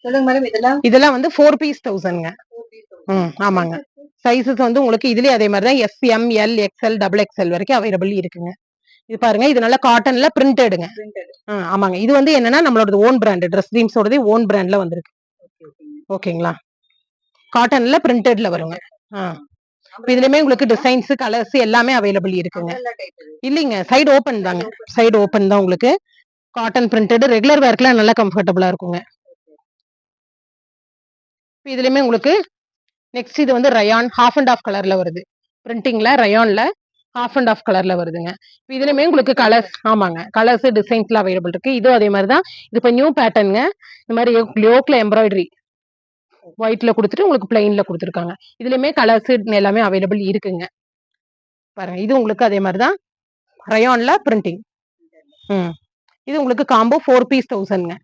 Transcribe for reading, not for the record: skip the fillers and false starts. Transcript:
சொல்லுங்க மேடம். இதெல்லாம் வந்து 4 பீஸ் 1000ங்க. ஆமாங்க. சைஸஸ் வந்து உங்களுக்கு இதுலயே அதே மாதிரி தான் S, M, L, XL, double XL வரைக்கும் அவைலபிள் இருக்குங்க. இது பாருங்க, இது நல்லா காட்டன்ல பிரிண்டடுங்க. ஆமாங்க. இது வந்து என்னன்னா நம்மளோட ஓன் பிராண்ட், ட்ரெஸ் ட்ரீம்ஸோடது ஓன் பிராண்ட்ல வந்திருக்கு. ஓகேங்களா? காட்டன்ல பிரிண்டட்ல வருங்க. இதுலயுமே உங்களுக்கு டிசைன்ஸ், கலர்ஸ் எல்லாமே அவைலபிள் இருக்குங்க. இல்லைங்க, சைடு ஓபன் தாங்க. சைடு ஓபன் தான் உங்களுக்கு. காட்டன் பிரிண்டட் ரெகுலர் வேர்க்குலாம் நல்லா கம்ஃபர்டபுளா இருக்குங்க. இதுலயுமே உங்களுக்கு நெக்ஸ்ட் இது வந்து ரயான் ஹாஃப் அண்ட் ஆஃப் கலர்ல வருது. பிரிண்டிங்ல ரயான்ல ஹாஃப் அண்ட் ஆஃப் கலர்ல வருதுங்க. இதுலயுமே உங்களுக்கு கலர்ஸ், ஆமாங்க, கலர்ஸ் டிசைன்ஸ்ல அவைலபிள் இருக்கு. இதுவும் அதே மாதிரி தான். இது இப்போ நியூ பேட்டர்னுங்க. இந்த மாதிரி யோக்ல எம்ப்ராய்டரி ஒயிட்ல கொடுத்துட்டு உங்களுக்கு பிளைன்ல கொடுத்துருக்காங்க. இதுலயுமே கலர்ஸ் எல்லாமே அவைலபிள் இருக்குங்க. பாருங்க, இது உங்களுக்கு அதே மாதிரி தான் ரயான்ல பிரிண்டிங். இது உங்களுக்கு காம்போ 4 பீஸ் 1000ங்க.